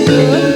Good.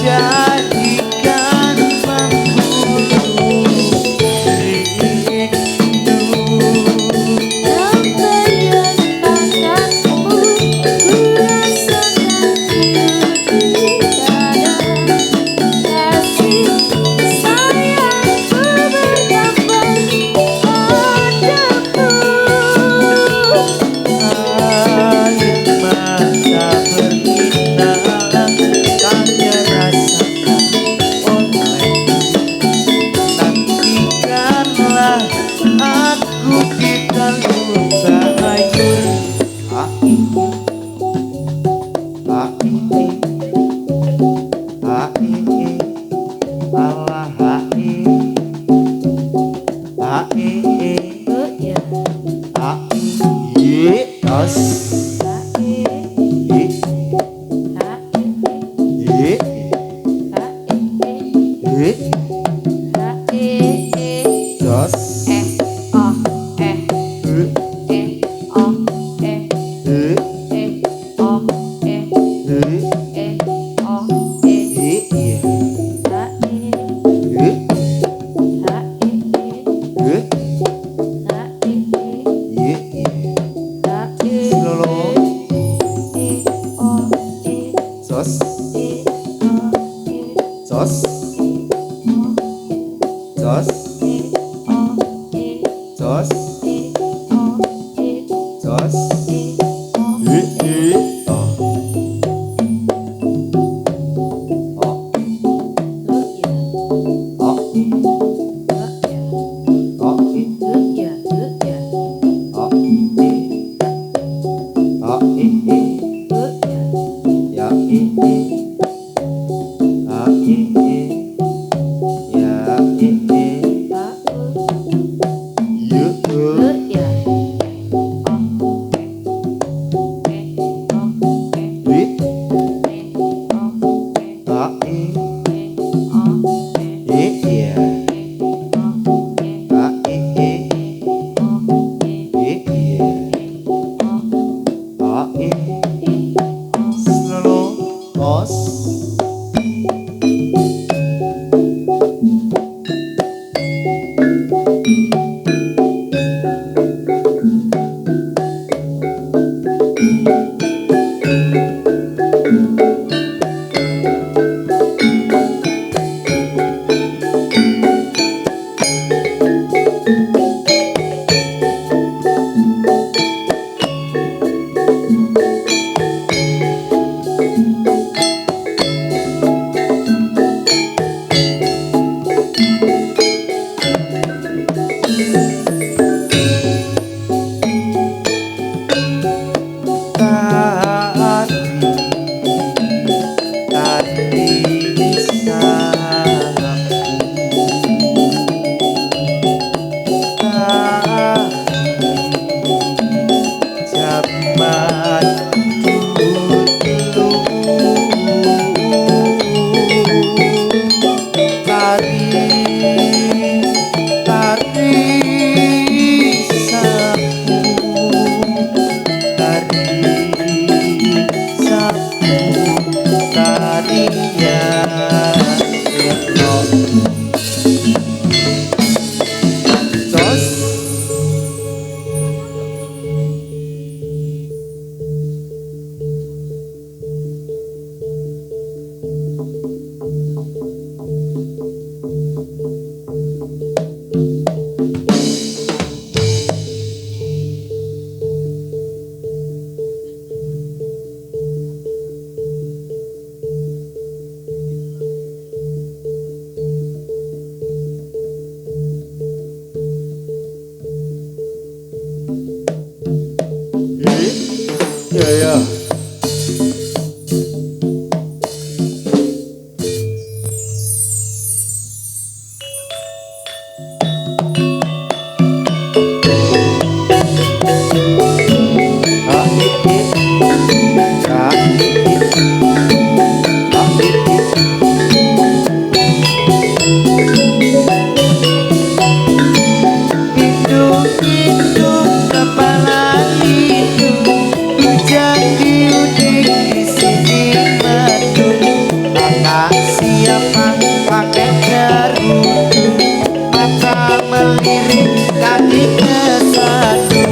jadikan penghulu rindu. Lampion pangkatmu ku rasakan hidup di dada. Kasih sayangku bertambah padamu. Air mata berlinang tak terasakan olehku. Nantikanlah aku di dalam sayur. Hai, hai, hai, Allah hai, hai, Oh ya, hai, tos, hae, hai, hae, hai, hae, hai, hae, tos, oh, hai, oh, hai, oh, hai, oh, iya, hai, iya, iya, lolo, sos, sos, sos, sos, sos, oh, oh, oh, oh, oh, ya, ya, siapa pakai kerudung, mata melirik kaki ke satu.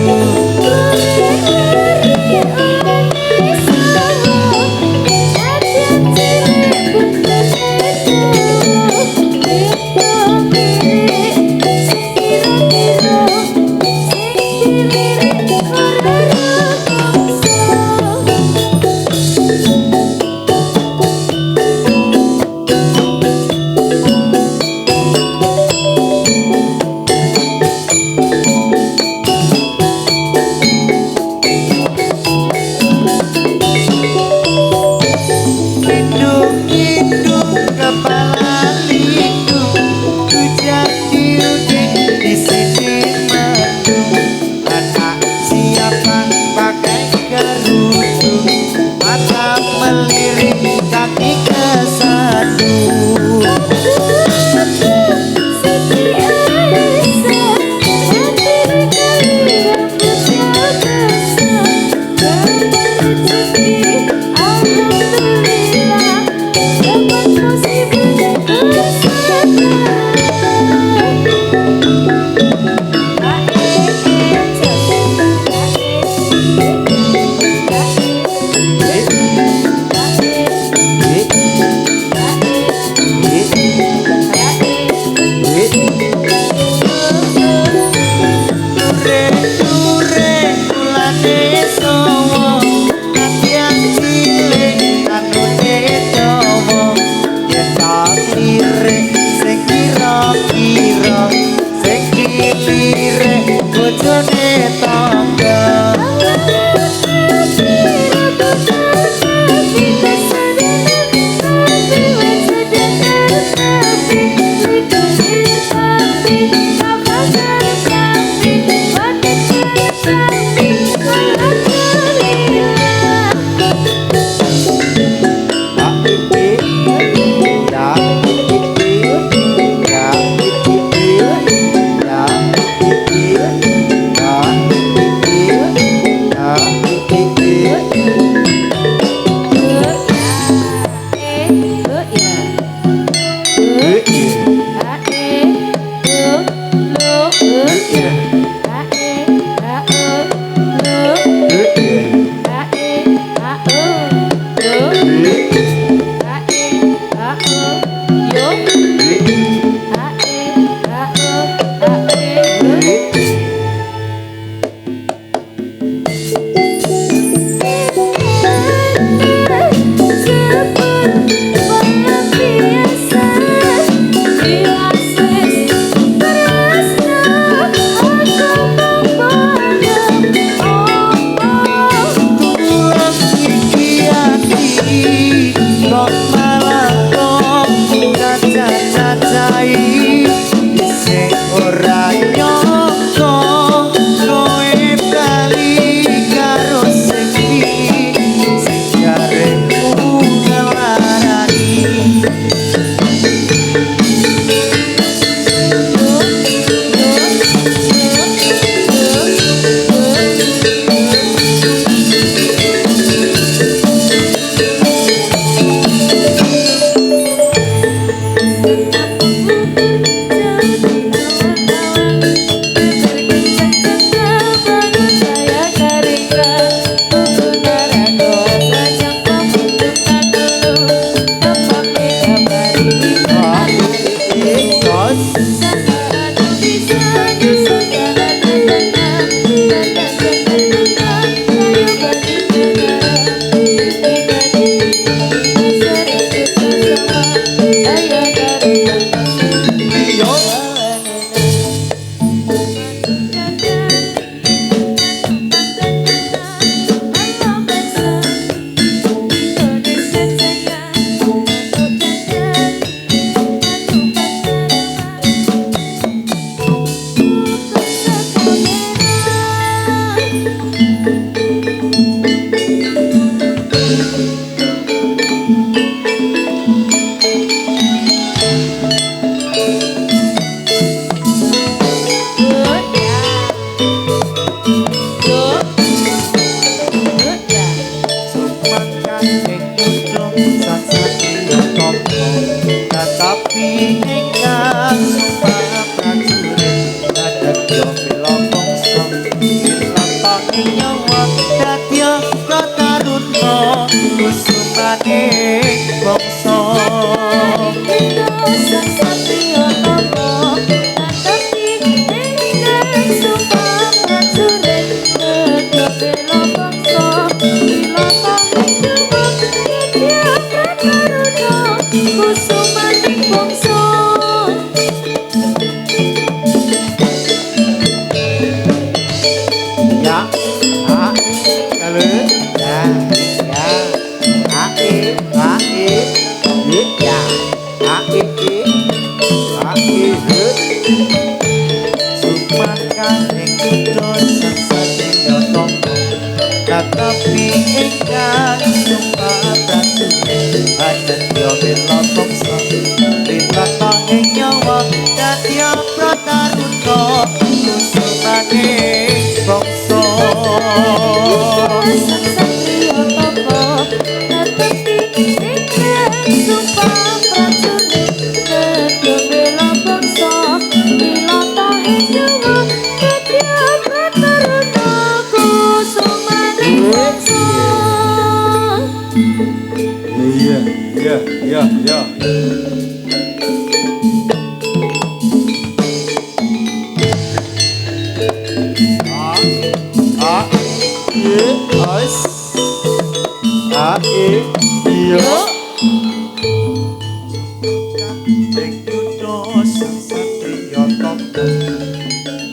tapi ingkang sumpah prajurit ngadeg yo bela bangsa dilapake nyawa dadya prataruna kusumane bangsa Sang Satrio Tama Nadapi ingkang sumpah prajurit nedya bela bangsa dilatahi nyawa dadya prataruna kusumaning bangsa. ya a kalu ya ya a e ya a e sumangkaning kutha sang satya tama tetapi ingkang sumpah prajurit adya bela bangsa linatake nyawa dadya prataruna kusumaning bangsa Sang Satrio Tama Nadapi ingkang sumpah prajurit nedya bela bangsa dilatahi nyawa dadya prataruna kusumaning bangsa. iya iya iya a e as a e iya ing kutha sang satya tama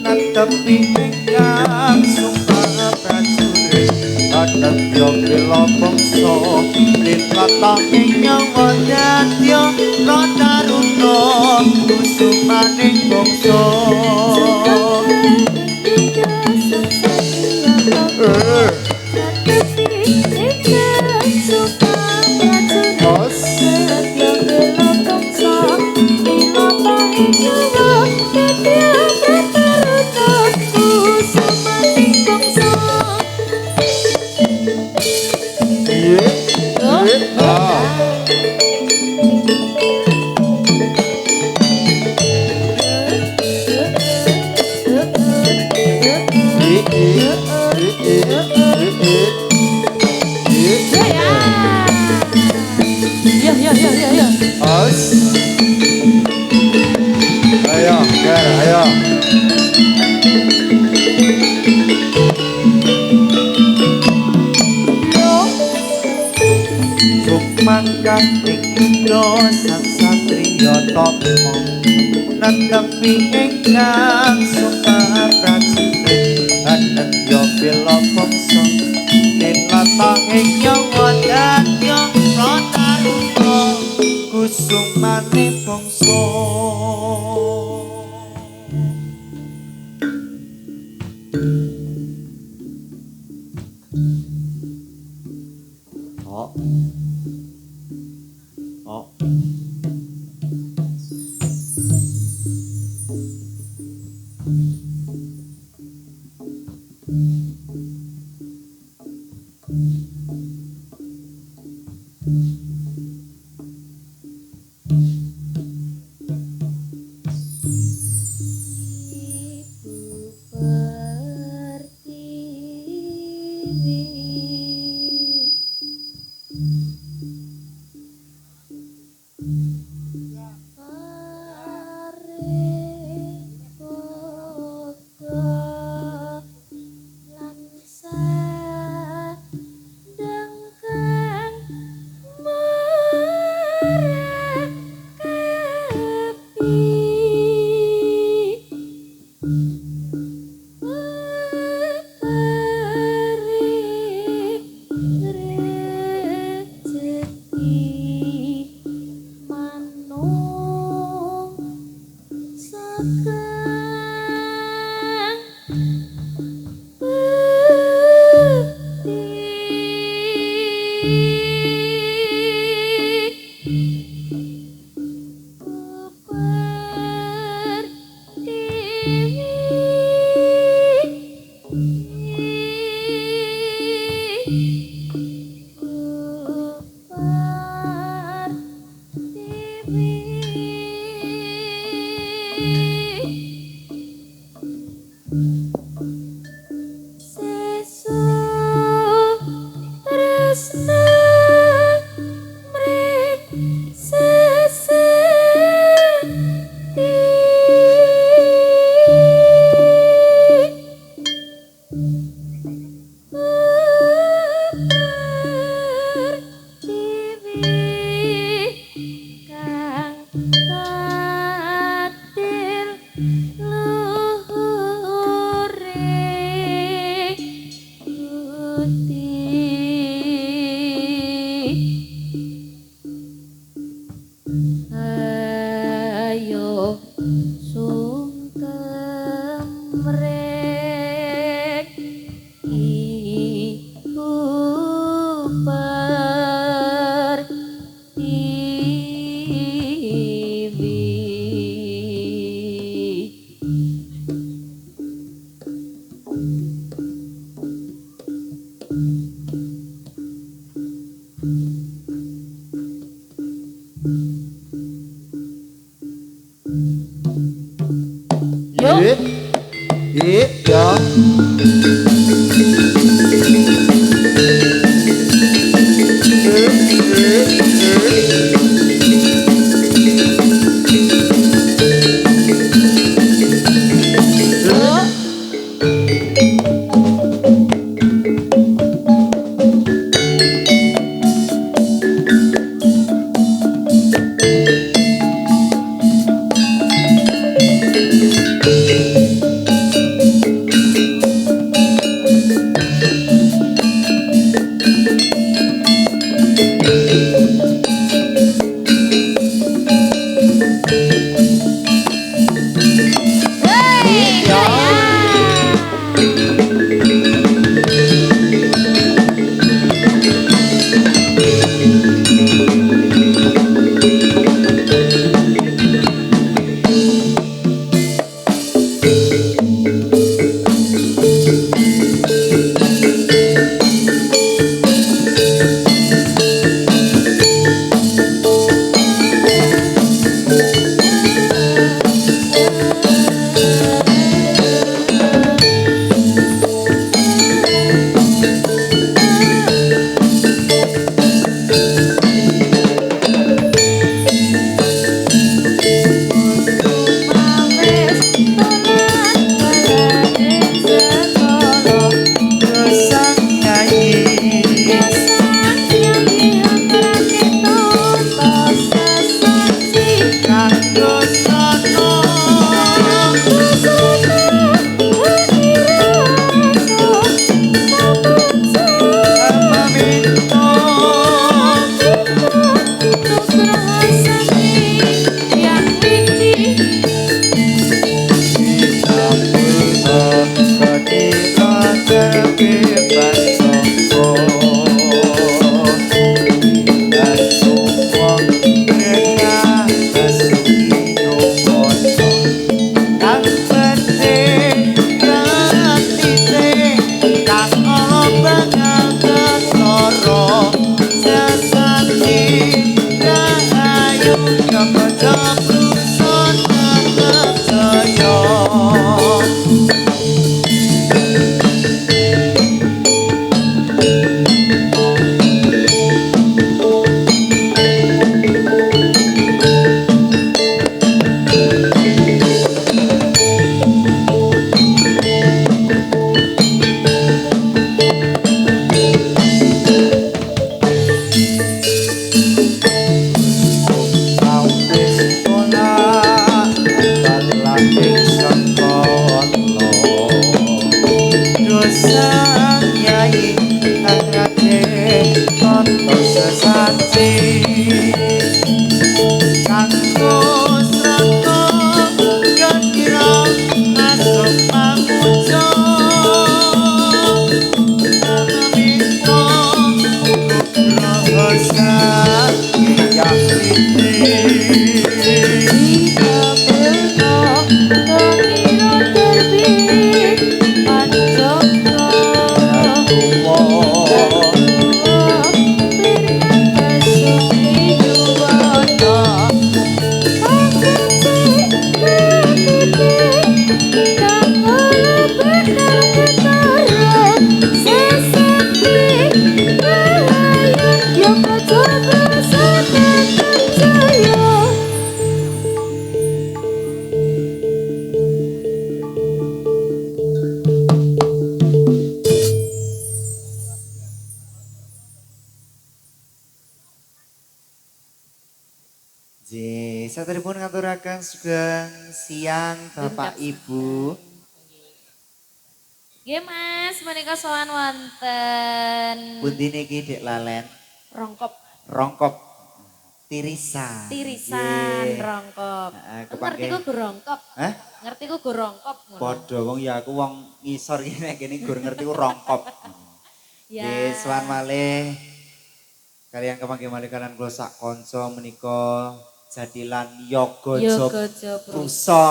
nadapi ingkang sumpah prajurit adya bela bangsa linatake nyawa dadya prataruna kusumaning bangsa Ayo, Ger, ayo. Sumangkaning kutha sang satria tama nadapi ingkang sumpah prajurit adya bela bangsa linatake nyawa dadya prataruna kusumane bangsa oh Ayo sungkem rek ibu pertiwi. Yo, Ya. yo. Hey, Ya. sayang. Sang nyanyi. Kanggo sono. Pamito. Yang ini Sang Nyai Angate Toto Sesaji Kanggo Srako Gandira Masuk Pamujo Namito Rohosa Yang ini Jika pernah mengira terbit Panjangka Satripun ngaturaken sugeng siang Bapak Ibu. Nggih Mas, menika sowan wonten Pundi niki Dek Lalen rongkop. rongkop. Tirisan. Tirisan Nggih. rongkop. Heeh, Ngerti kepangke. ku gorongkop. Hah? Ngerti ku gorongkop ngono. Padha wong ya aku wong ngisor kene kene gur ngerti ku rongkop. Ya. Nggih, sowan malih kalian kepangke malih kalian kula sak kanca menika Jadilan Yoga Yoga Jobrusa. Prusa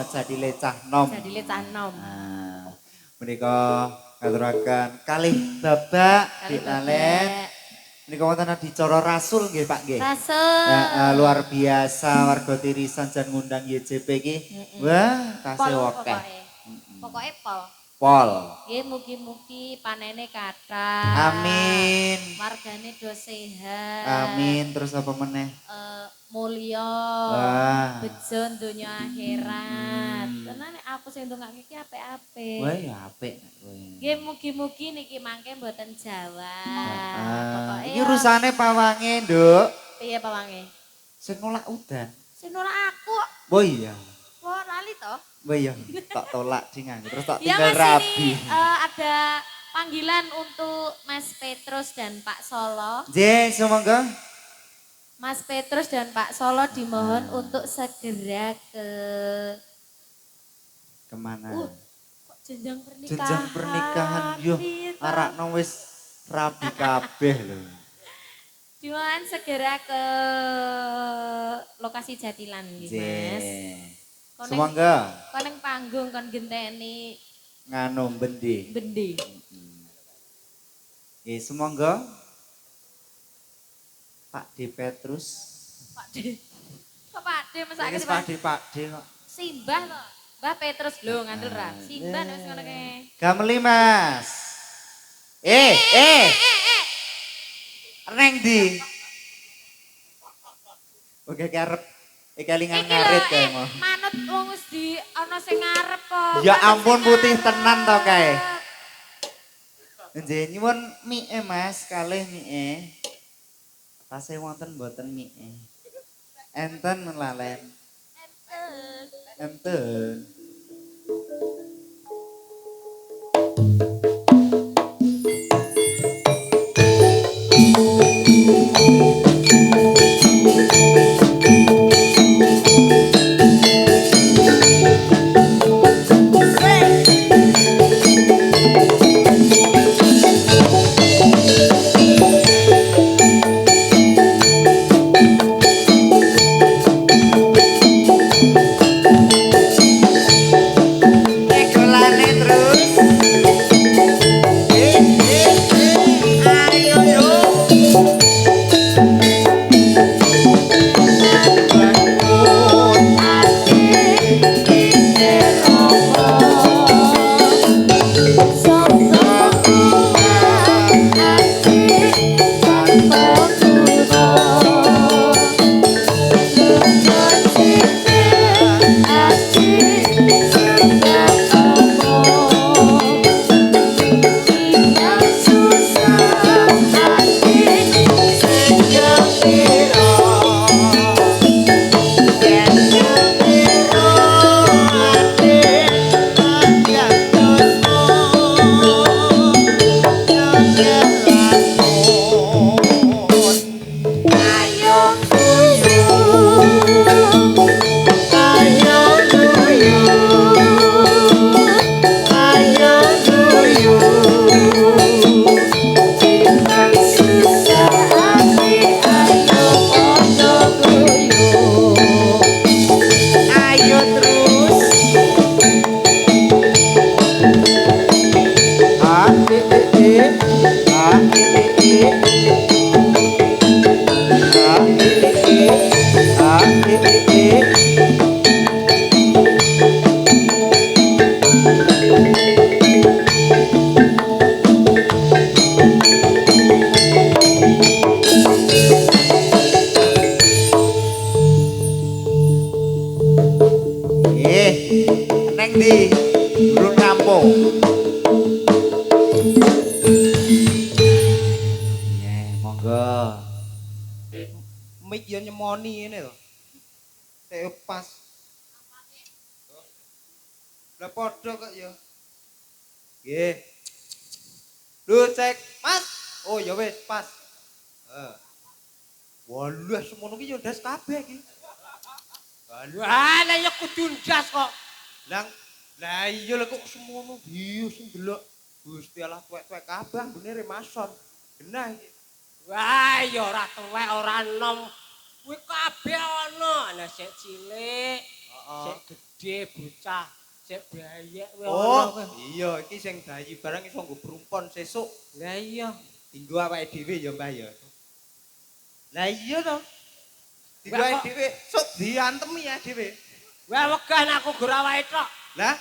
Jadile Cah Nom. Jadile cah nom. Nah, menika ngaturaken kalih babak Kali Dik Lalen. babak. Menika wonten adicara rasul nggih Pak nggih. Rasul. Luar biasa warga Tirisan jan ngundang YJP iki. Wah, tasih Pol akeh. pokoke. Pokoke pol. Pol. Nggih mugi-mugi panene kathah. Amin. Wargane do sehat. Amin. Terus apa meneh? Mulya. Wah. Bejo donya akhirat. Tenan nek aku sing ndongake iki apik-apik. Wah, ya apik kowe. Nggih mugi-mugi niki mangke mboten Jawa. Pokoke Iki urusane pawange, Nduk. piye pawange? Sing nolak udan. Sing nolak aku. Oh iya. Wah lali toh? Oh iya, tak tolak cingan. Terus tak Ya tinggal Mas rabi. ini ada panggilan untuk Mas Petrus dan Pak Solo. J, semoga. Mas Petrus dan Pak Solo dimohon untuk segera ke Kemana? kok jenjang pernikahan. Jenjang pernikahan. Yuh, Gitu. arakno wis rabi kabeh lho. Dimohon segera ke lokasi Jatilan J. gitu, Mas. Semoga. Koneng panggung kon genteni Nganu bendi. bendi. Semoga. Pak D Petrus. Pak D. Kok Pak D mesake Wis Pak D kok. Simbah to. Mbah Petrus lho ngandel ra. Simbah wis ngono kae. Gameli Mas. Neng di. Oke karep kelingan Iki ngarit lho, kae mau. manut wong wis di ana sing ngarep kok. Ya Manut ampun sing putih ngarep. tenan to kae. Nggih nyuwun mie Mas, kalih mie. Tasih wonten mboten mie. Enten Lalen. Enten. Golane terus. Ayo yo. Ayo terus. Ah, ah, neng di burung kampung. Monggo. Mik ya nyemoni ini lho. Tek pas. Lah padha kok ya. Nggih. Lho cek, Mas. Oh ya wis pas. Walah semono ki yo ndas kabeh iki. Wah, lah ya kudu ndas kok. Lah iya lho kok semono bius ndelok. Gusti Allah tuwek-tuwek kabeh anggone remason. Genah iki. Wah, ya ora tuwek ora enom. Kuwi kabeh ana sik cilik, sik gedhe bocah, sik bayek kuwi Oh, ana. iya iki sing bayi barang iso nggo perumpon sesuk. Lah iya. Dinggo awake dhewe ya Mbah ya. Lah iya to. Dinggo Lah, awake kok- dhewe sok diantemi ya dhewe. Wah, wegah aku ora wae tok. Lah,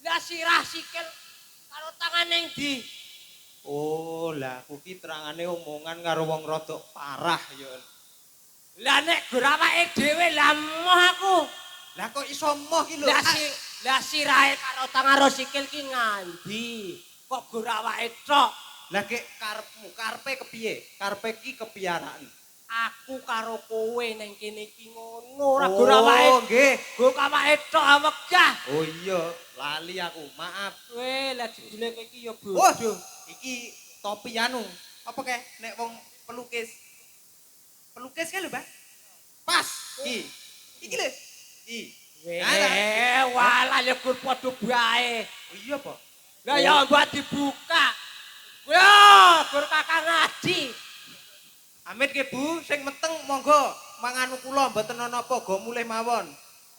Lah sirah sikil karo tangan ning ndi? oh lah aku ki terangane omongan karo wong rada parah ya. Lah nek ora wae dhewe lah moh aku. Lah kok iso moh ki lho. Lah sirahe karo tangan karo sikil ki ngandi. Kok ora wae tok. Lah kek karepmu, karepe kepiye? Karepe ki kepiaraan. Aku karo kowe ning kene iki ngono ora ora wae. Oh, nggih. Go kawake tok wegah. Oh iya, lali aku. Maaf. Weh, lah judule kowe iki ya Wah, bodoh. iki topi anu. Apa kek nek wong pelukis. Pelukis kan lho, Mbak? Pas. Iki lho. Weh, walah ya gur padha bae. Oh iya apa? Lah ya mbak dibuka. Wah, gur kakang ngadi. Amit ke Bu, sing meteng monggo manganu kula mboten ana apa go mulih mawon.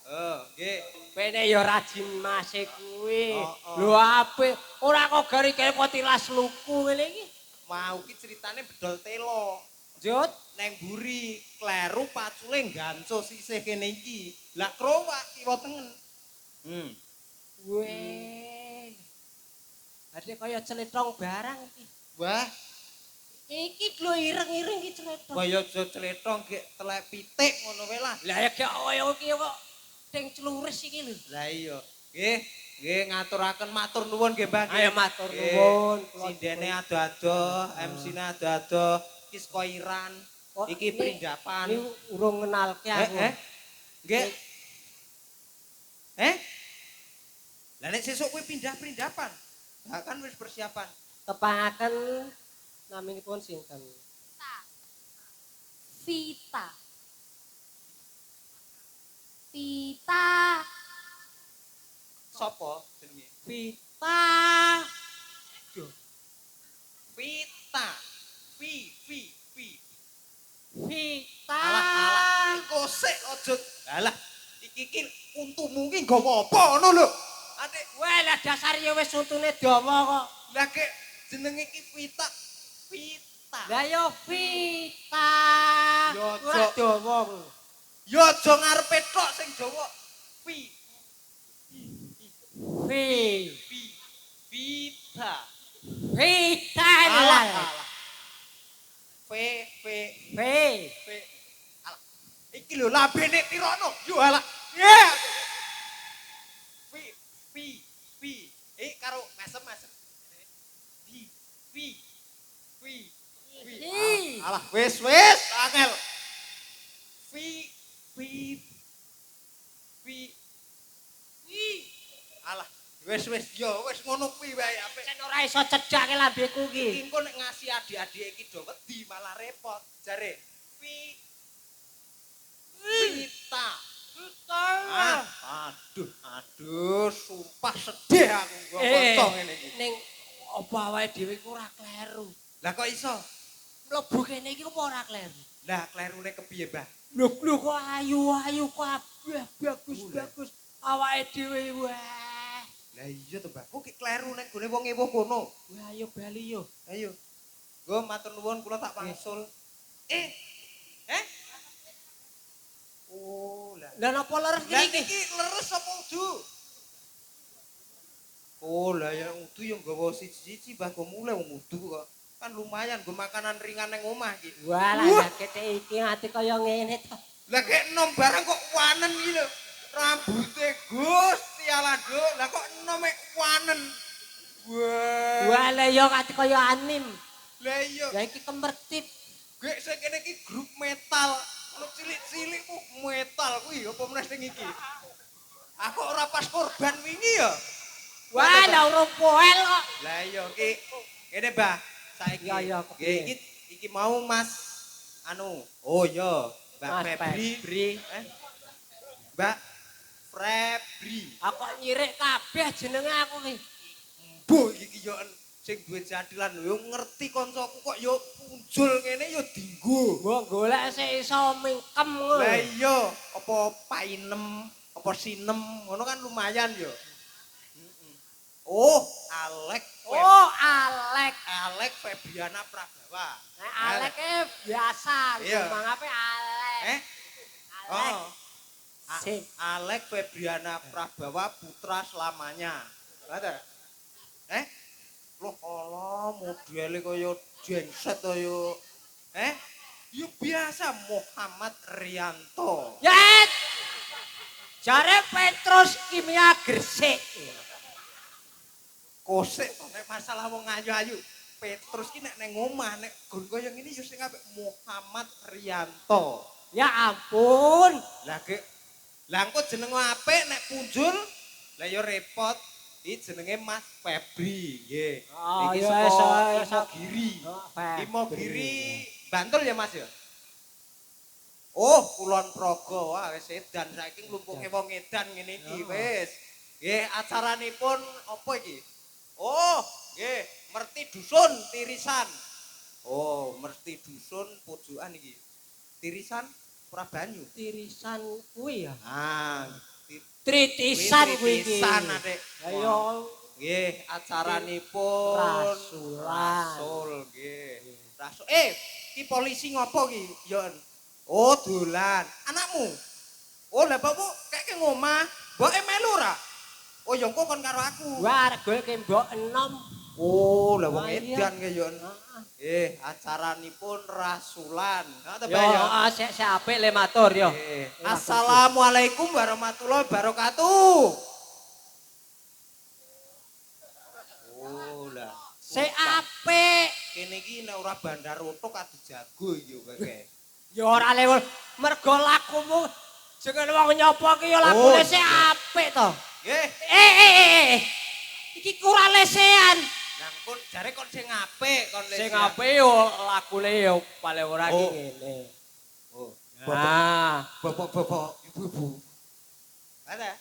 Nggih. Pene ya rajin mase kuwi. Oh. Lho apik, ora kok gari kaya potilas luku ngene iki. Mau ki critane bedol telo. Jut, Neng buri kleru pacule ganco sisih kene iki. Lah krowak kiwa tengen. weh. Ade kaya celethong barang iki. Wah, Iki lho ireng-ireng iki celethong. kaya aja cletong gek telek pitik ngono wae lah. Lah ya kaya kaya iki kok ding celuris iki lho. Lah iya. Nggih ngaturaken matur nuwun nggih Mbah. Ayo matur nuwun. Sindene ado-ado, MC-ne ado-ado, iki saka Iran. Oh, Iki ini- perindapan. Ini urung ngenalke aku. Nggih. Lah nek sesuk kuwi pindah perindapan. Lah kan wis persiapan. Kepangaken naminipun sinten? Vita. Vita. Sopo jenenge? Vita. Vita. Vita. Alah, kosek aja. Alah, iki untumu ki nggawa apa ngono lho. Adik, Wah, lah dasar ya wis untune dawa kok. lah kek jenenge iki Vita. Vita. Lah yo Vita. Yo, Wah, Jok. dawa. Ya aja ngarepe tok sing Jawa. Vita. Vita. Alah, lah. alah. V. Alah. Iki lho labene Tirana. Yo alah. Yeah. V. Karo mesem-mesem. V. Alah, wis, angel. V. Alah, wis yo wis ngono kuwi wae apik. Sen ora iso cedhake lambeku Iki iki. engko nek ngasih adik-adik iki do wedi malah repot. Jare Vita. Ah, aduh, sumpah sedih aku kok kanca ngene iki. Ning apa awake dhewe iku ora kleru. Lah kok iso? Mlebu kene iki apa ora kleru? Lah klerune kepiye, Mbah? Lho kok ayu-ayu kabeh bagus-bagus awake dhewe wah. Lah iya to, Mbah. Kok ki kleru nek gone wong ewuh kono. Wah ayo bali yo. Ayo. Nggo matur nuwun kula tak wangsul. Oh, lah. Lah napa leres Lah iki? iki leres apa udu? Oh, lah ya udu yang nggawa siji-siji Mbah go mulai wong udu kok. Kan lumayan nggo makanan ringan nang omah iki. Walah kete iki ati kaya ngene to. Lah kek enom barang kok wanen iki lho. Rambute Gusti Allah, Nduk. Lah kok enom mek wanen. Wah. Walah yo ati kaya anim. Lah iya. Ya iki kemertip. Gek sing kene iki grup metal. Lu cilik-cilik ku metal kuwi apa meneh sing iki. Aku ora pas korban wingi ya. Wah lah urung poel kok. Lah iya iki kene Mbah saiki. Iya, Nggih, iki mau Mas anu. Oh iya, Mbak Mas Febri. Febri. Mbak Febri. Aku kok nyirik kabeh jenenge aku ki. Bu iki yo sing duwe jadilan yo ngerti kancaku kok yo punjul ngene yo dienggo. Mbok golek sik iso mingkem ngono. Lah iya, apa painem, apa sinem, ngono kan lumayan yo. Oh, Alek. Oh, Alek. Alek Febriana Prabawa. Nek Alek biasa, Iya. ngomong apa Alek. Alek. Oh. Sik. Alek Febriana Prabawa putra selamanya. Ada? Loh ala modele kaya jengset to yo. Yo biasa Muhammad Rianto. Yet. Jare Petrus Kimia Gresik. Kosek nek masalah wong ayu-ayu. Petrus ki nek nang omah nek gon kaya ngene yo sing apik Muhammad Rianto. Ya ampun. Lah engko jenengmu apik nek punjul lah ya repot. Iki jenenge Mas Febri nggih. Oh, Iki ya, saka iso. Imogiri. Oh, Febri. Imogiri Bantul ya Mas ya? Oh, Kulon Progo. Wah, wis edan saiki nglumpuke wong edan ngene iki wis. Nggih, acaranipun apa iki? Oh, nggih, Merti Dusun Tirisan. Oh, Merti Dusun pojokan iki. Tirisan Prabanyu. Tirisan kuwi ya. Ah, Tritisan kuwi iki. Tirisan Adik. Ayo. Nggih, acaranipun Rasulan. Rasul nggih. Rasul. Ki polisi ngopo ki, Yon? Oh, dolan. Anakmu. Oh, lah bapakmu kek ngomah, mboke melu ora? Oh, ya engko kon karo aku. Wah, arek goleke mbok enom. Oh, lah wong Wah, iya. edan ki, Yon. Acaranipun Rasulan. Yo, sik apik le matur yo. Assalamualaikum warahmatullahi wabarakatuh. Oh, lah. Sik apik. Kene iki nek ora bandar otok adu jago iki yo keke. Ya ora lewat mergo lakumu jeneng wong nyapa ki ya lakune sik apik to. Nggih. Iki kurang lesehan. Lah kon jare kon sing apik kon Sing apik yo lakune yo paling ora ki ngene. Oh. Bapak-bapak, ibu-ibu. Ada?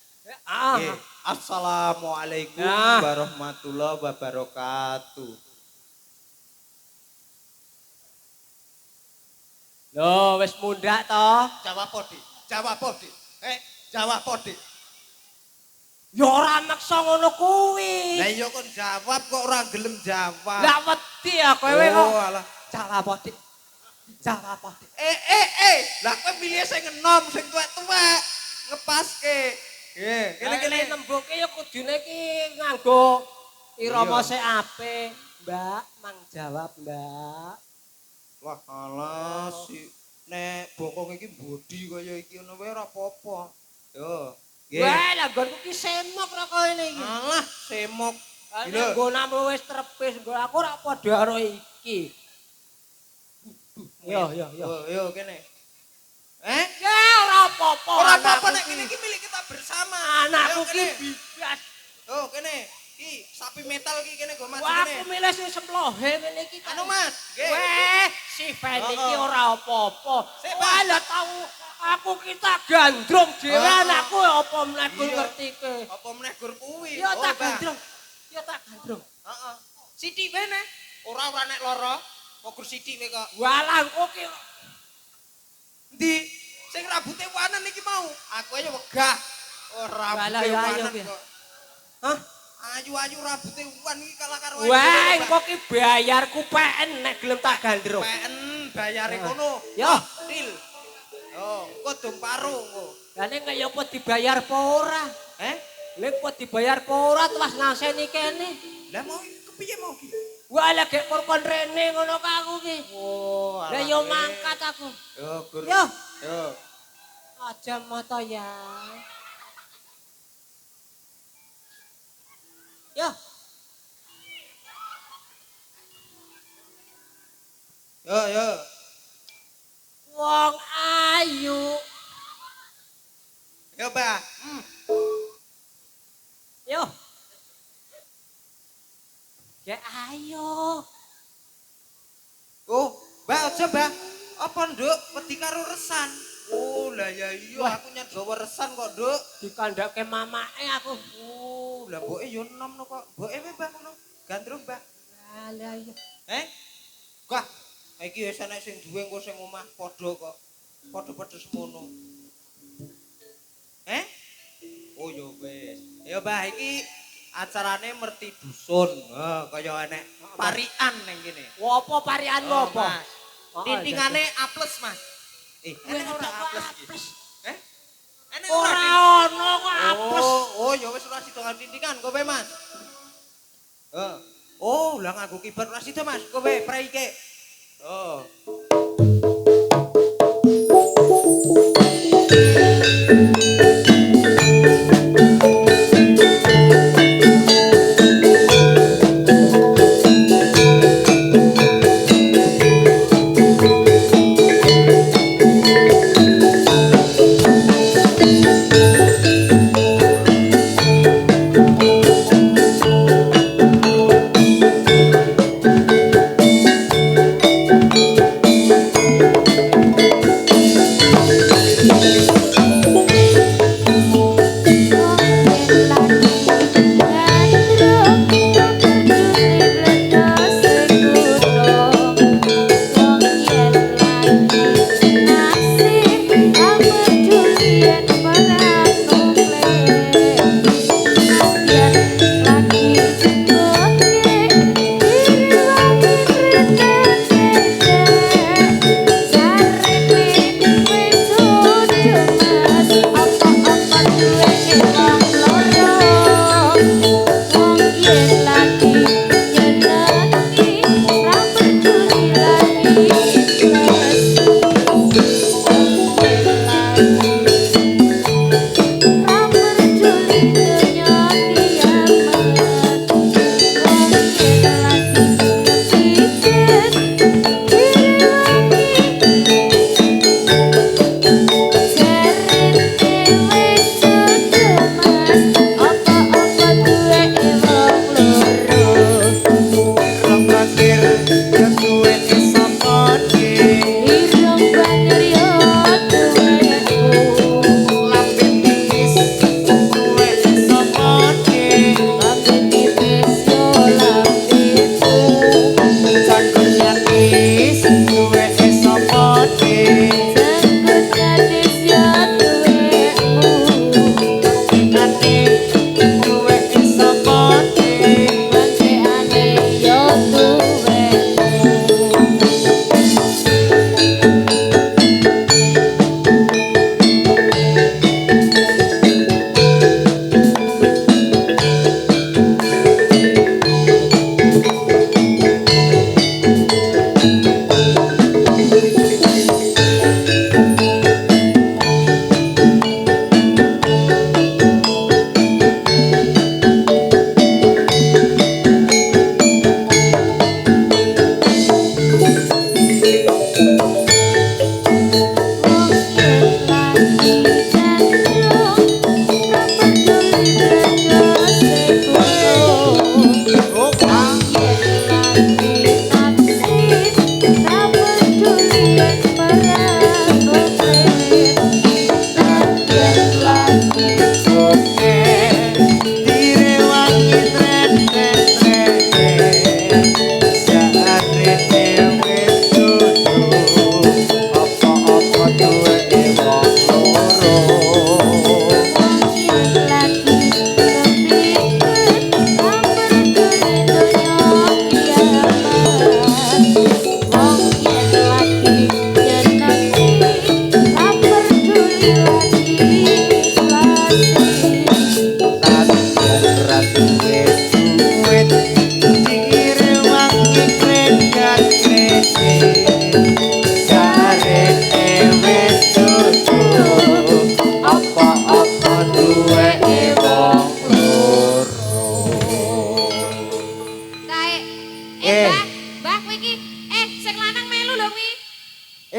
Ah. Assalamualaikum Nah. warahmatullahi wabarakatuh. Lho, wis mundhak to. Jawab podi. Jawab podi. Jawab podi. Ya ora maksa ngono kuwi. Lah iya kon jawab kok ora gelem jawab. Lah wedi ya kowe kok. Oh alah. Jawab Dik. Jawab Dik. Lah kowe milih sing enom, sing tuwek-tuwek. Ngepaske. Nggih, Kene nemboke ya kudune ki nganggo irama sik apik. Mbak, mang jawab, Mbak. Wah alah si nek bokong iki bodi kaya iki ngono wae ora apa-apa. Yo. Wah, lah nggonku ki semok ra kene iki. Alah semok. Nek nggonmu wis trepis, nggo aku ora padha karo iki. Yo. Yo kene. Ya ora apa-apa. Ora apa-apa nek kene iki milik kita bersama. Anakku Ayo, ki kene. bibas. Oh kene. Ki sapi metal ki kene go Mas Wah, kene. aku milih sing seplohe ngene iki. Anu Mas, nggih. Weh, si Fen iki ora apa-apa. Sik, Wah, lah tau aku kita gandrung dhewe anakku apa meneh gur Iya. ngertike. Apa meneh gur kuwi? Ya tak Mbak. gandrung. Ya tak gandrung. Heeh. Sithik wae nek. Ora nek lara. Kok gur sithik wae kok. Walah engko ki Ndi? Sing rambute wanen iki mau. Aku aja wegah. Oh, Walah, rambute ya, wanen ayo, kok. Hah? Ayu-ayu rambute wan iki kalah karo Wah, engko ki bayarku PN nek gelem tak gandrung. PN bayare kono. Yo. Til. Oh, kok dong paru engko. Lah nek kaya apa dibayar apa ora? Nek apa dibayar apa ora telas ngaseni kene. Lah mau kepiye mau ki? Wah, lah gek kon rene ngono ka aku ki. Oh, Lah yo mangkat aku. Yo, gur. Yo. Yo. Aja moto ya. Yo. Yo. Wong ayu. Yo, Mbak. Yo. Ya ayo. Oh, Mbak aja, Mbak. Apa nduk wedi karo resan? Oh lah ya iya aku nyat gawa resan kok nduk. Dikandhake mamake aku. Lah mboke yo enom no kok. Mboke we Mbah ngono. Gandrung Mbah. Lah iya. Kah iki wis ana sing duwe engko sing omah padha kok. Padha pedes mono. Oh ya wis. Ya Mbah iki acarane merti dusun. Kaya enek parian ning kene. Apa parianmu apa? Mas. Tintingane A+, Mas. Enek ora A+ iki? Enek Ora ono kok apes. Oh ya wis ora sida tintingan kowe Mas. Oh, lah nganggo keyboard ora sida Mas. Kowe praike. Oh.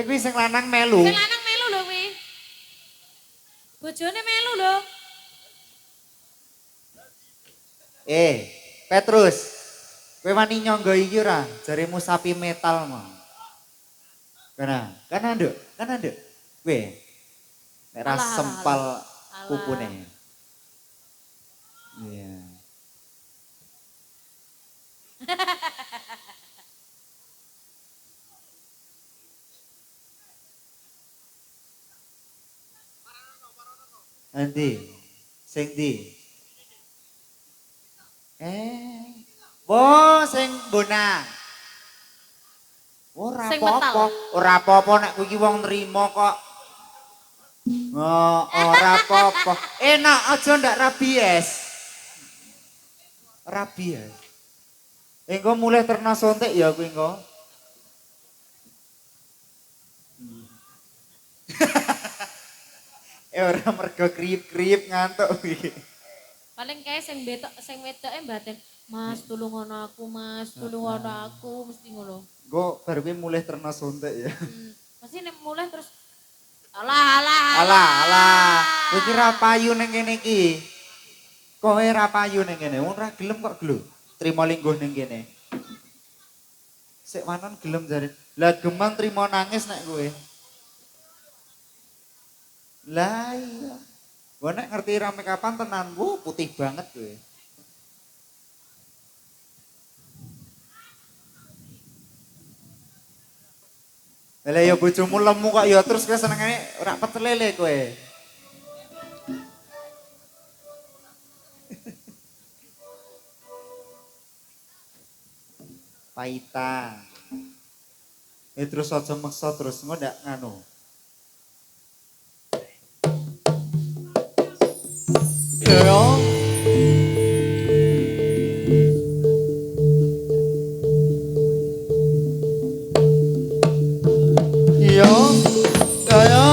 Kuwi sing lanang melu. Sing lanang melu lho kuwi. Bojone melu lho. Petrus. Kowe wani nyangga iki ora? Jarimu sapi metal mau. Kana nduk, kana nduk. Kowe nek ra Alah, alah, sempal alah. kupune. Iya. Endi? Sing ndi? Sing bonang. Ora Sing apa-apa, metal. ora apa-apa nek kowe iki wong nrimo kok. Oh, ora apa-apa. Enak aja ndak rabies. Rabies. Engko mulai terna sontek ya kowe engko. Ora mergo kriip-kriip ngantuk iki. Paling kae sing wedoke mbaten, Mas tulung ana aku, Mas tulung ana aku, mesti ngono. Engko bar kowe mulai terna sontek ya. Pasti nek mulai terus alah. Alah. Kowe iki ra payu ning kene iki. Kowe ra payu ning kene. Wong ra gelem kok gelo. Trima lingguh ning kene. Sik wanon gelem jare. Lah gemang trima nangis nek kowe. Lah iya. Gue nek ngerti rame kapan tenan, putih banget gue. Lah ya bojomu lemu kok ya terus kowe senengane ora pecelele kowe. Paita. Terus aja maksa terus engko ndak nganu. Yo. Yo. Kaya.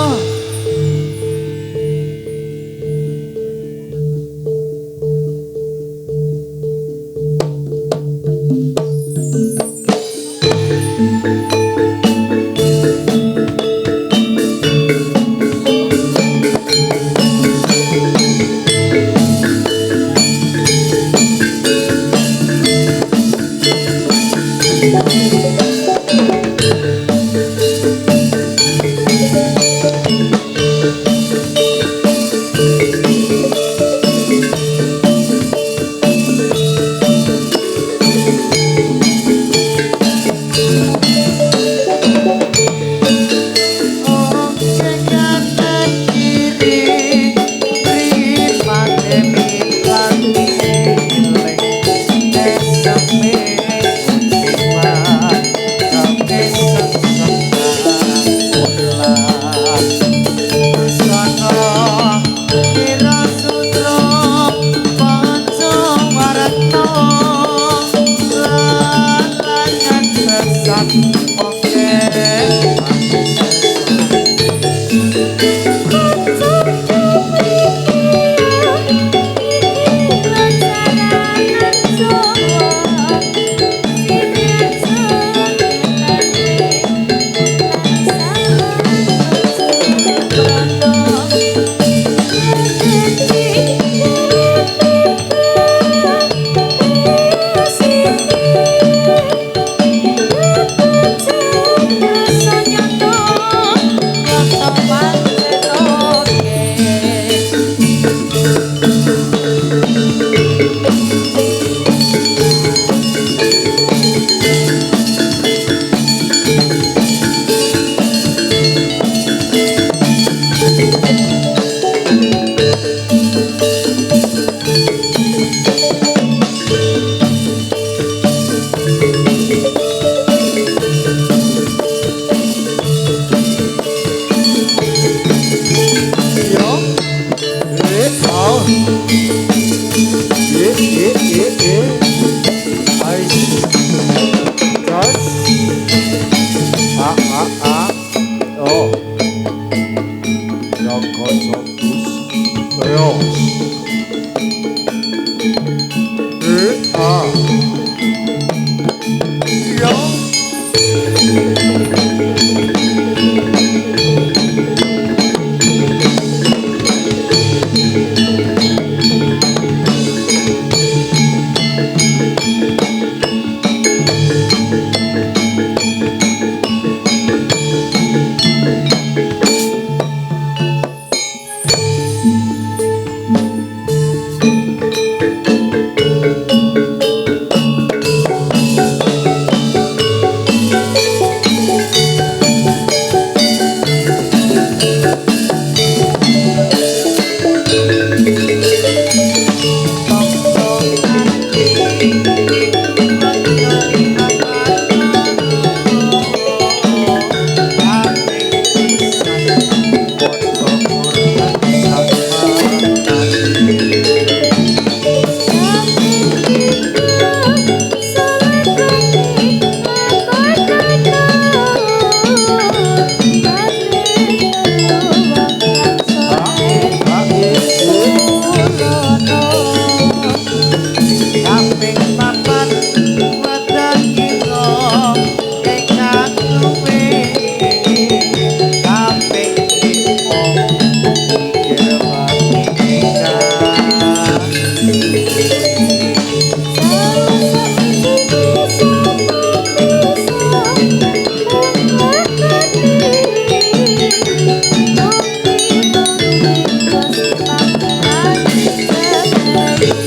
si panggilan sebaik.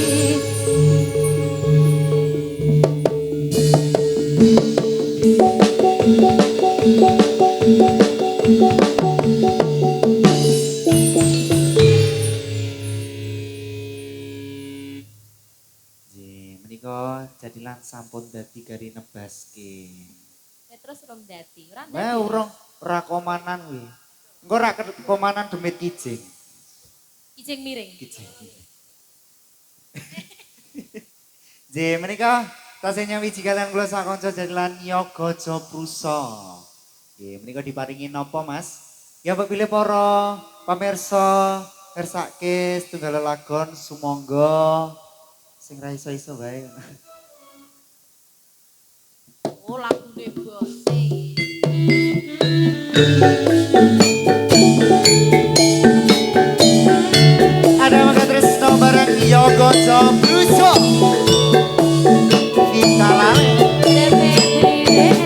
Menika jadilan sampun dadi gari nebaske. Terus urung dadi. Ora Wah, dadi. urung ora komanan kuwi. Engko ora komanan demit kijing. Ijing miring. Kijing. J menika tasih nyawiji kalian kula sakonco jadilan Yoga Joprusa. Nggih, menika diparingi napa, Mas? Ya mbok pilih para pamirsa ngersake setunggal lagon sumangga sing ra iso-iso wae. Oh, lagune bose. Ada mangga tresno bareng Yoga Joprusa. Kita lale. DPDS.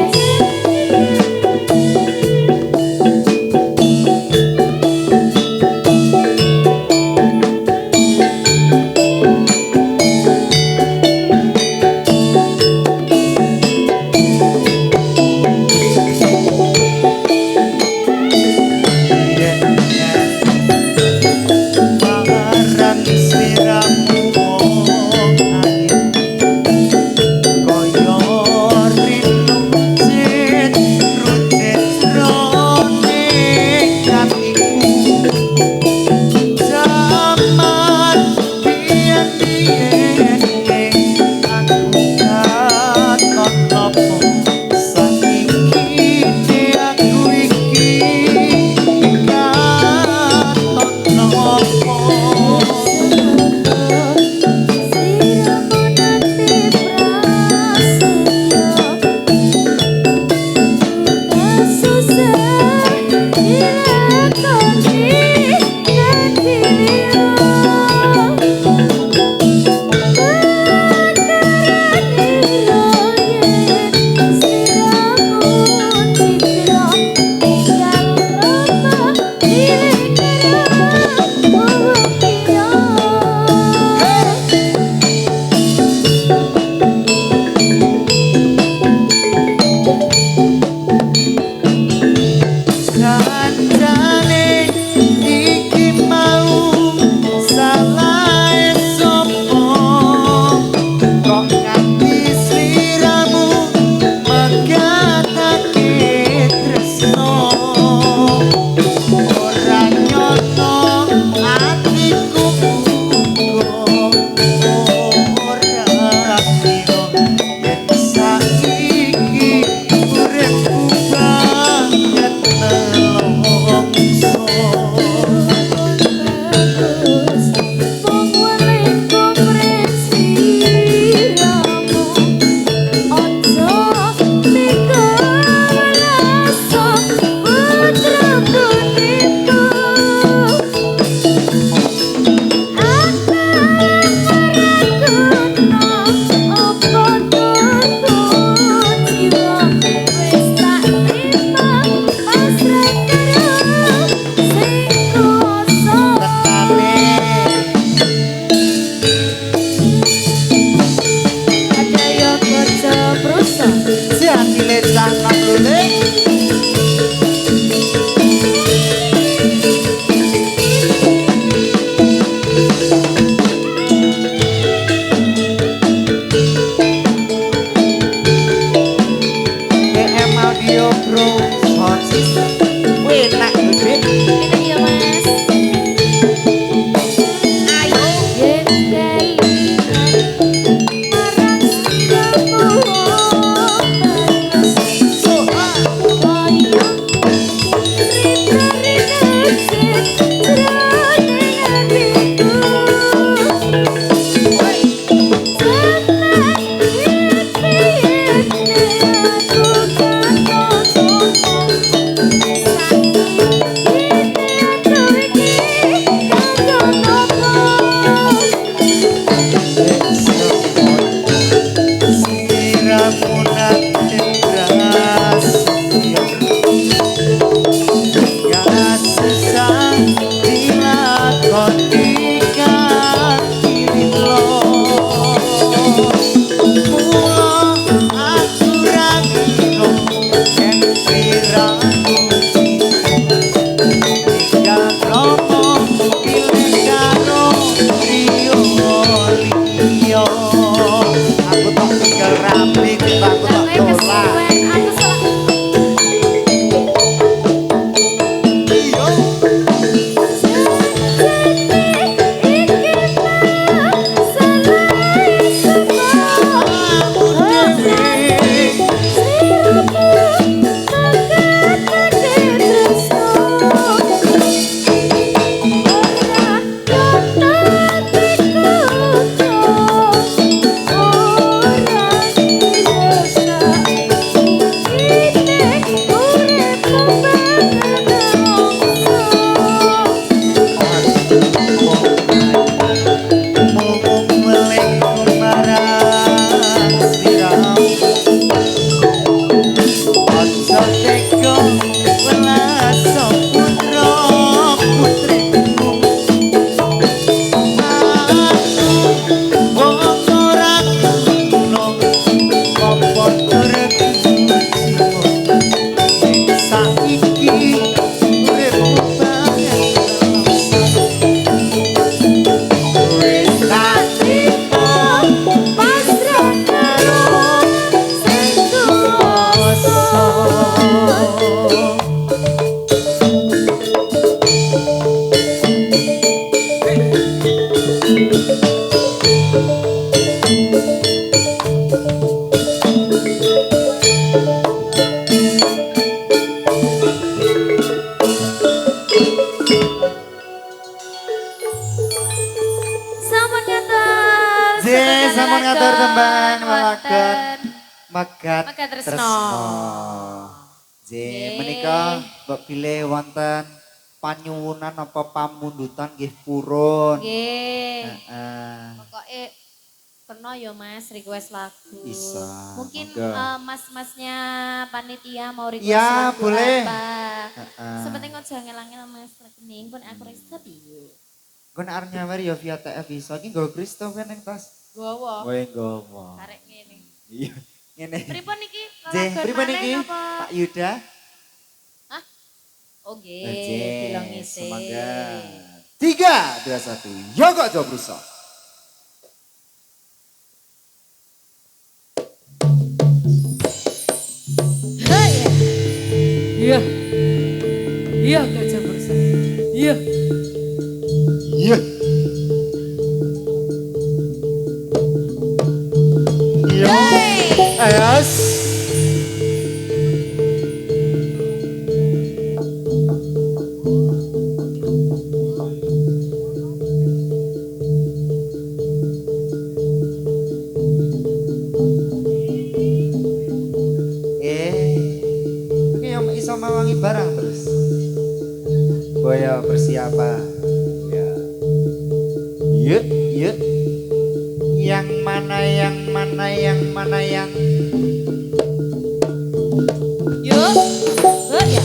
J sampun ngatur tembang lelagon wonten Megat Megat Tresno. Tresno. J Nggih. menika mbok pilih wonten panyuwunan apa pamundutan nggih purun. Nggih. Heeh. Pokoke kena ya Mas request lagu. Bisa, Mungkin monggo. mas-masnya panitia mau request Ya, lagu boleh. apa. Heeh. Sepenting aja ngel-ngel Mas rekening pun aku reset piye. Gue nak arep nyawer ya via TF bisa iki nggo Kristo kan ning tas. Gowo. Kowe nggowo. Arek ngene. Iya. Ngene. Pripun iki? J, Lalagon pripun maneh iki? napa? Pak Yuda. Oh nggih, J, bilang ngisi. semoga. 3, 2, 1. Yo kok Jobruso. Iya. Iya gajah bersama. Iya. Iya. Iya. Ayos. Ini yang iso mawangi barang terus. Boyo persiapan. Ya. Yuk, yuk. Yang mana, yang mana, yang mana, yang Yuk. Oh ya.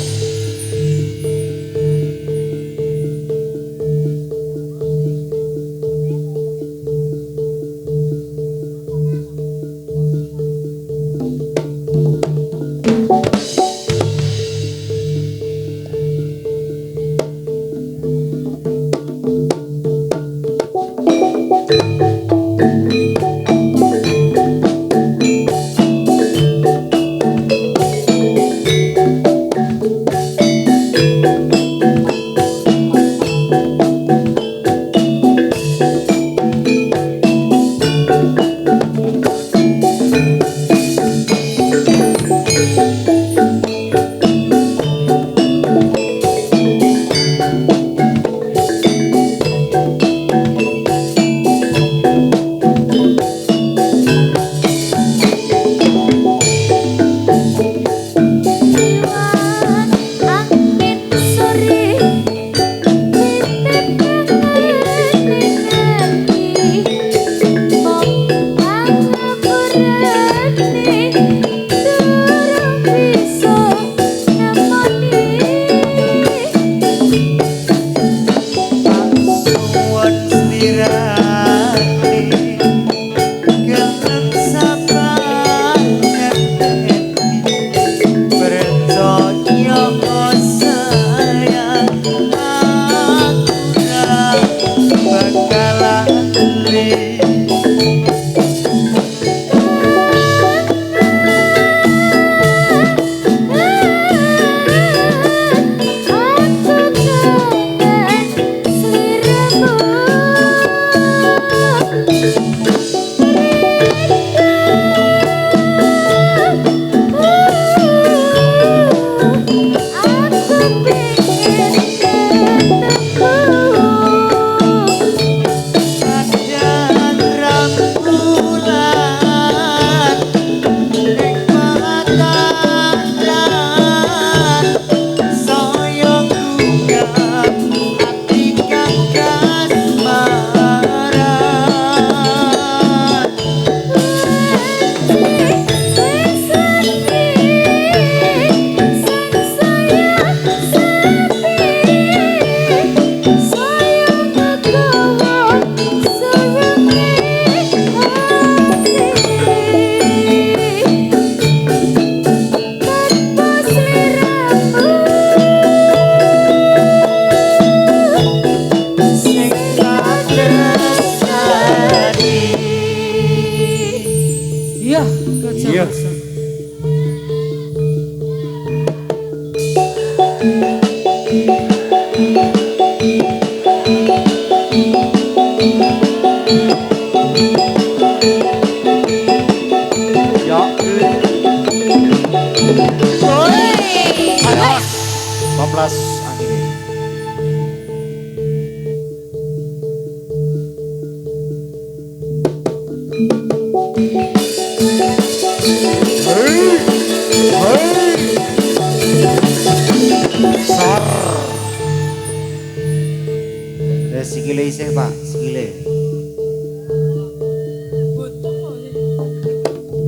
Sikile isih, Pak, sikile.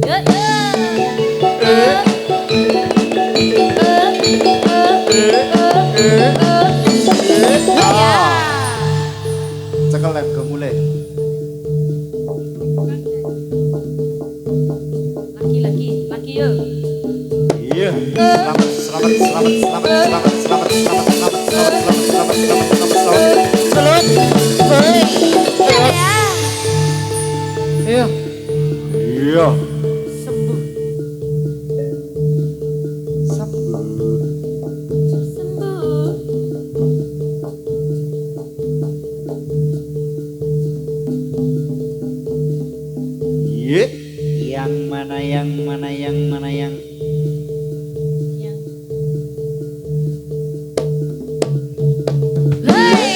Ya, ya. Cekel lem go mulai. Lagi yuk. Iya. Selamat. Ya. Iya. Sembuh. Sembuh. Iya. Yang mana yang mana yang mana yang Yang. Hei.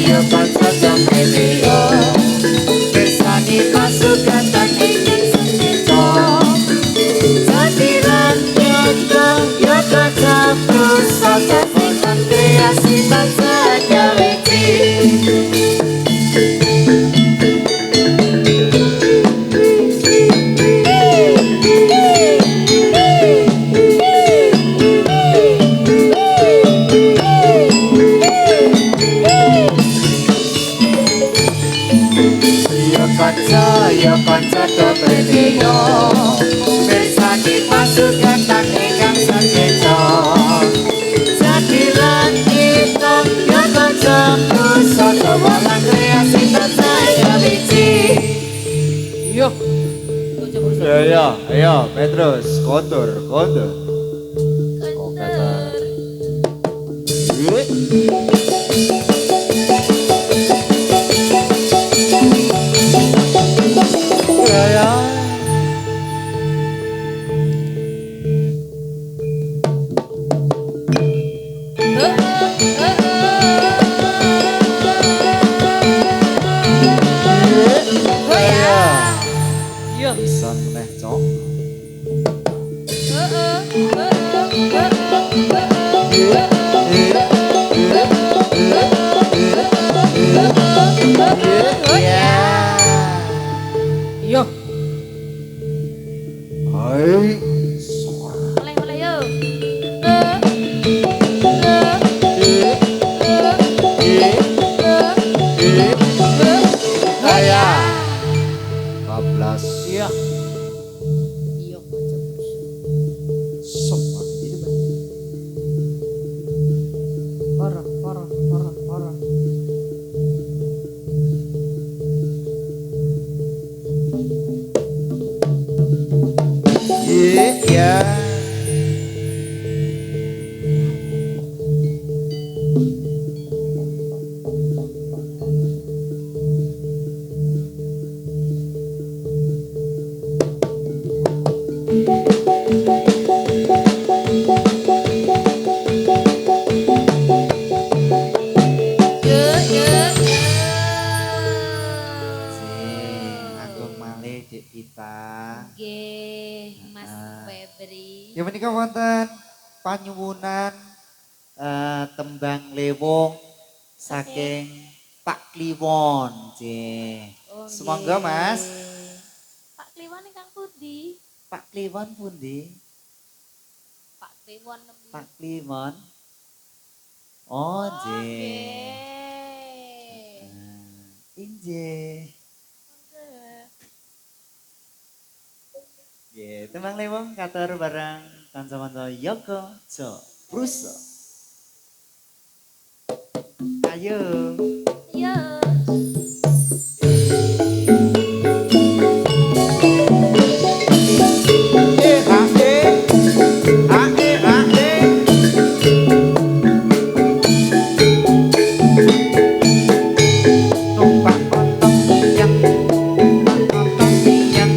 Ya kanca jamene yo bersani pasukan tan ingkang senejo jadiran yoga yoga campur saja dengan kreasi bangsa nyawiti ya kanca domene yo bersani pasukan tan ingkang senejo jadiran kita yoga campur saja walang kreasi bangsa nyawiti. Yo. Ya, ayo, Petrus, kotor. Kantor. Ya. Yo. Bisa meneh, Cok. Yo. Hai. Mulai yuk. Saya 14. Iya. Iya, Sopan ini, Bang. parah. Iya. Agung malih Dik Ita. Nggih, Mas Febri. Ya menika wonten panyuwunan tembang lewong saking Pak Kliwon, J. Oh, Semoga nggih. Mas. Pak Kliwon ingkang pundi? Pak Kliwon pundi? Pak Kliwon nembe. Pak Kliwon. Oh, J. nggih. Inje. Nggih, tembang lewong katur bareng kanca-kanca Yoga Jo Bruso. Ayo. Ayo. Yo. Numpak ontong yang ontong yang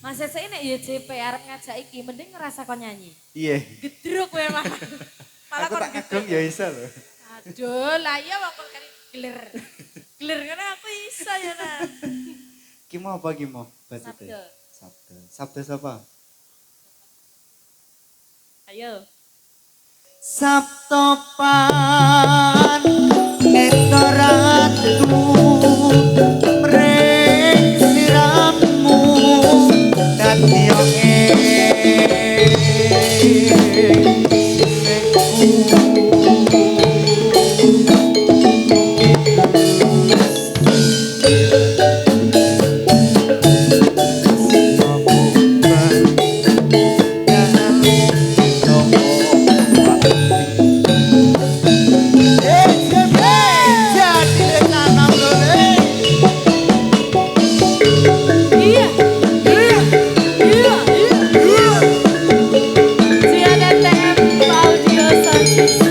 Mas Cece nek ya JP arep ngajak iki mending ngerasa kon nyanyi. Iya. Gedruk kowe mah. Malah Aku kon tak ngagem ya iso lho. Aduh, lah iya wong kon kali gelir. Gelir ngene aku iso ya nah. Ki mau apa ki mau? Sabda. Sabda. Sabda siapa? Ayo. Saptopan neto ratu mreng siramu dadi Iya. Iya. Iya. Iya. CNN TM Audio Sound System.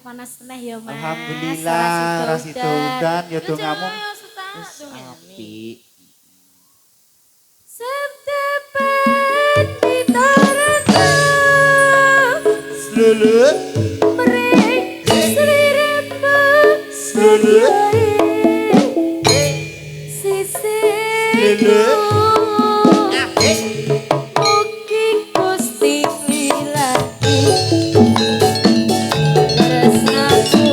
panas teneh ya Mas. Alhamdulillah rasi udan ya dongamu wis apik. Setepan ditarata Lulu mereng seliremu lulu sisiku mugi Gusti milani tresnaku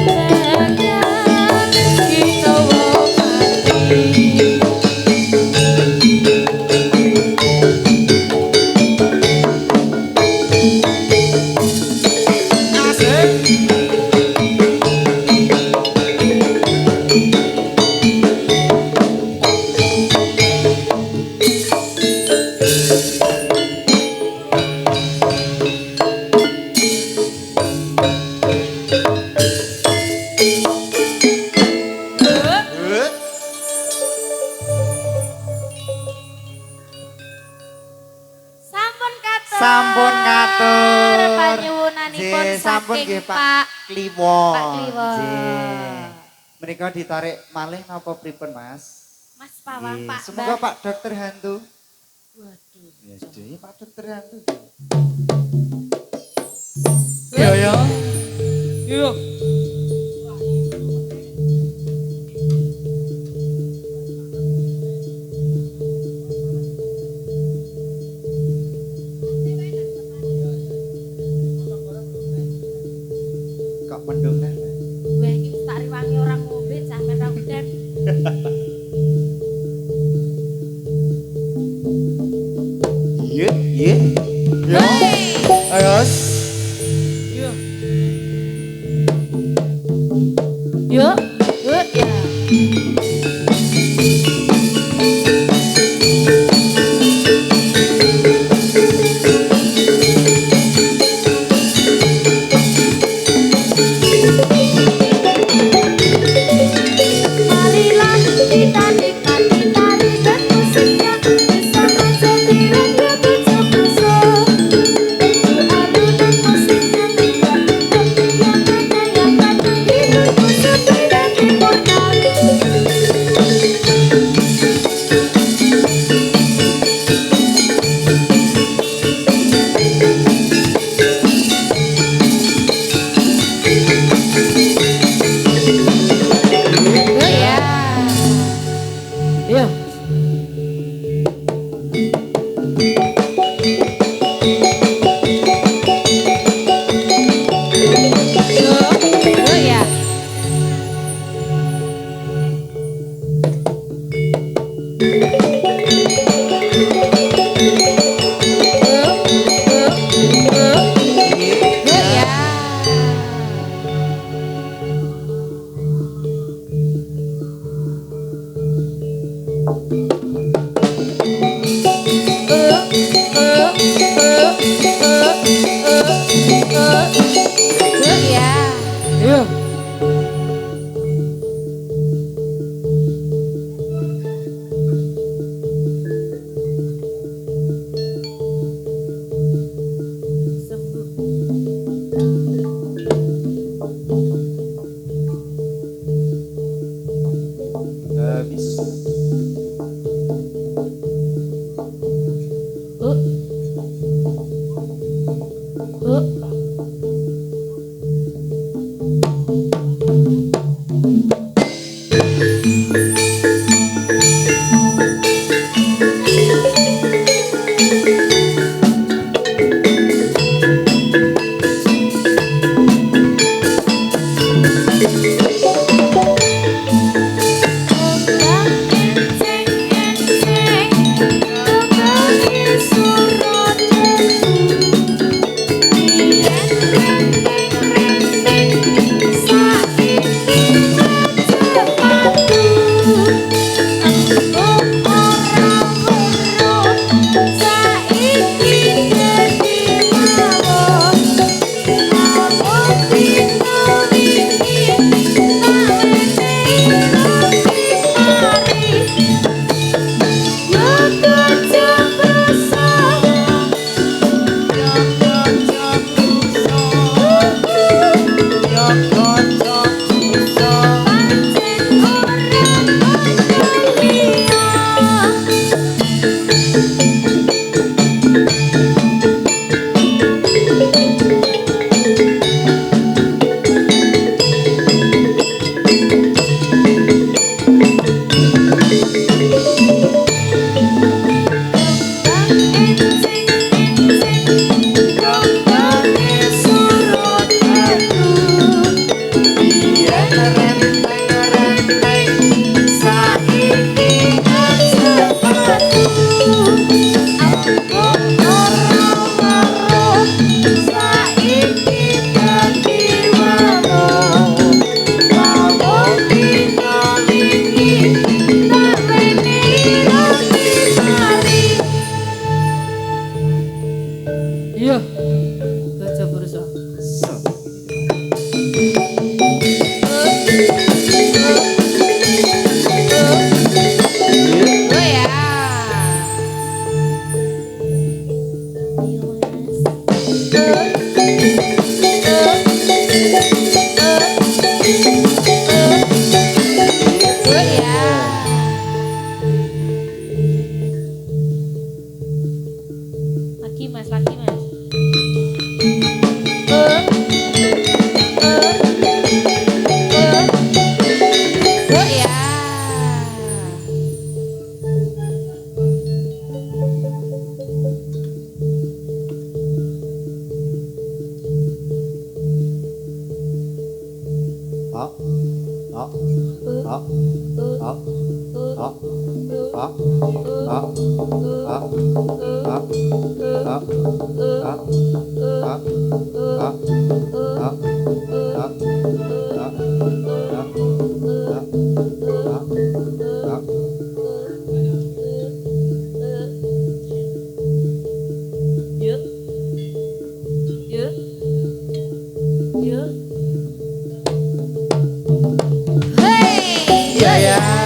tekan kita mati. Sampun katur. Sampun ngatur. Panyuwunanipun Nggih, sampun saking nggih, Pak Pak Kliwon. Pak Kliwon. Nggih. Menika ditarik malih napa pripun, Mas? Mas Pawang Nggih, Pak. semoga Mbak. Pak Dokter Hantu. Waduh. Ya, sudah, Pak Dokter Hantu. Iya ya. Iya. Kok mendung nah? Weh iki wis tak riwangi orang ngombe sampe ra udan. Iya, iya. Ya. Ayo. Iya. Yuk, yuk ya. Marilah kita nikmati tari dan musiknya bersama setiap ketujuh puso. Alunan musiknya menggabungkan yang ada yang kadang hidupku sepi dan Ya ya.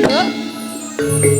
Oh.